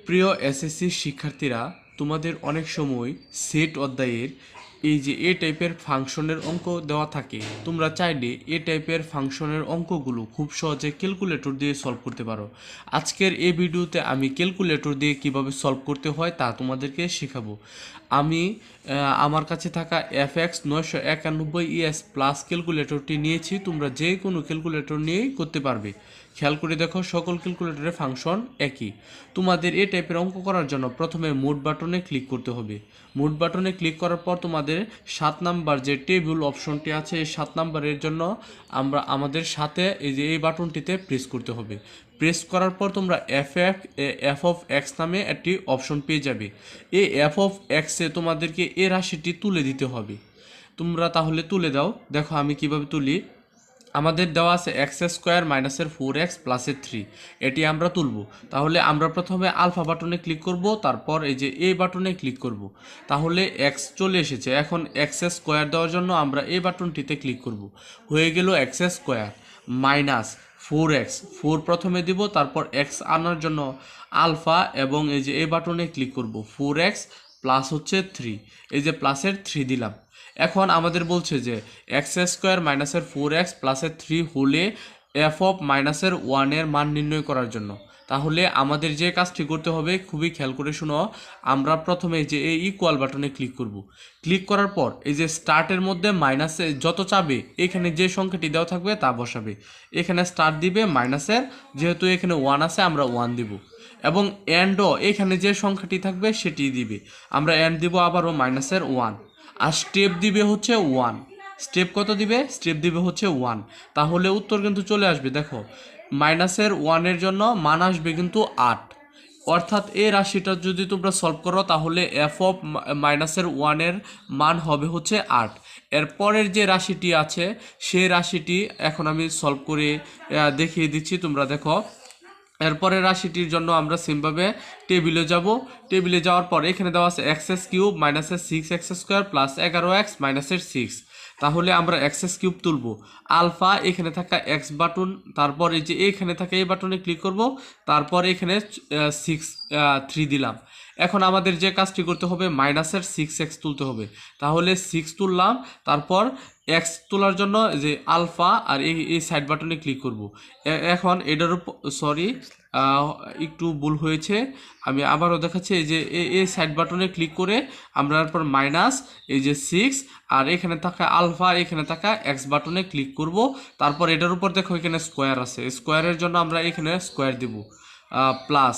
প্রিয় এসএসসি শিক্ষার্থীরা, তোমাদের অনেক সময় সেট অধ্যায়ের এই যে এ টাইপের ফাংশনের অঙ্ক দেওয়া থাকে, তোমরা চাইলে এ টাইপের ফাংশনের অঙ্কগুলো খুব সহজে ক্যালকুলেটর দিয়ে সলভ করতে পারো। আজকের এই ভিডিওতে আমি ক্যালকুলেটর দিয়ে কিভাবে সলভ করতে হয় তা তোমাদেরকে শেখাবো। আমি আমার কাছে থাকা FX 991 ES প্লাস ক্যালকুলেটরটি নিয়েছি। তোমরা যে কোনো ক্যালকুলেটর নিয়েই করতে পারবে। খেয়াল করে দেখো, সকল ক্যালকুলেটরের ফাংশন একই। তোমাদের এই টাইপের অঙ্ক করার জন্য প্রথমে মোড বাটনে ক্লিক করতে হবে। মোড বাটনে ক্লিক করার পর তোমাদের 7 নাম্বার যে টেবিল অপশনটি আছে, এই 7 নাম্বারের জন্য আমাদের সাথে এই যে এই বাটনটিতে প্রেস করতে হবে। প্রেস করার পর তোমরা এফ অফ এক্স নামে একটি অপশন পেয়ে যাবে। এই এফ অফ এক্সে তোমাদেরকে এই রাশিটি তুলে দিতে হবে। তোমরা তাহলে তুলে দাও। দেখো আমি কিভাবে তুলি। আমাদের দেওয়া আছে এক্স স্কোয়ার মাইনাসের 4x প্লাসের 3, এটি আমরা তুলব। তাহলে আমরা প্রথমে আলফা বাটনে ক্লিক করব, তারপর এই যে এই বাটনে ক্লিক করব। তাহলে এক্স চলে এসেছে। এখন এক্স স্কোয়ার দেওয়ার জন্য আমরা এই বাটনটিতে ক্লিক করব। হয়ে গেল এক্স স্কোয়ার মাইনাস 4x, 4 প্রথমে দিব, তারপর এক্স আনার জন্য আলফা এবং এই যে এই বাটনে ক্লিক করব। 4x প্লাস হচ্ছে 3, এই যে প্লাসের 3 দিলাম। এখন আমাদের বলছে যে এক্স স্কোয়ার মাইনাসের 4x প্লাসের 3 হলে এফ অফ মাইনাসের 1-এর মান নির্ণয় করার জন্য। তাহলে আমাদের যে কাজটি করতে হবে, খুবই খেয়াল করে শুনো। আমরা প্রথমে যে এই ইকুয়াল বাটনে ক্লিক করব। ক্লিক করার পর এই যে স্টার্টের মধ্যে মাইনাসে যত চাবে, এখানে যে সংখ্যাটি দেওয়া থাকবে তা বসাবে। এখানে স্টার্ট দিবে মাইনাসের, যেহেতু এখানে 1 আছে আমরা 1 দিব, এবং এন্ডও এখানে যে সংখ্যাটি থাকবে সেটি দিবে। আমরা এন্ড দিব আবারও মাইনাসের 1, আর স্টেপ দিবে হচ্ছে 1। স্টেপ কত দিবে? স্টেপ দিবে হচ্ছে 1। তাহলে উত্তর কিন্তু চলে আসবে। দেখো, মাইনাসের 1-এর জন্য মান আসবে কিন্তু 8। অর্থাৎ এই রাশিটা যদি তোমরা সলভ করো, তাহলে এফ অফ মাইনাসের 1-এর মান হবে হচ্ছে 8। এরপরের যে রাশিটি আছে সেই রাশিটি এখন আমি সলভ করে দেখিয়ে দিচ্ছি। তোমরা দেখো, এরপরে রাশিটির জন্য আমরা সিমভাবে টেবিলে যাব। টেবিলে যাওয়ার পর এখানে দেওয়া আছে এক্স কিউব মাইনাসের 6x স্কোয়ার প্লাস 11x মাইনাসের 6। তাহলে আমরা এক্স কিউব তুলব। আলফা এখানে থাকা এক্স বাটন, তারপর এই যে এখানে থাকা এই বাটনে ক্লিক করব, তারপর এখানে 3 দিলাম। এখন আমাদের যে কাজটি করতে হবে, মাইনাসের 6x তুলতে হবে। তাহলে 6 তুললাম, তারপর এক্স তোলার জন্য যে আলফা আর এই সাইড বাটনে ক্লিক করব। এখন এটার উপর একটু ভুল হয়েছে, আমি আবারও দেখাচ্ছি। এই যে এই সাইড বাটনে ক্লিক করে আমরা তারপর মাইনাস এই যে 6 আর এখানে থাকা আলফা এখানে থাকা এক্স বাটনে ক্লিক করব। তারপর এটার উপর দেখো এখানে স্কোয়ার আছে, স্কোয়ারের জন্য আমরা এখানে স্কোয়ার দিব প্লাস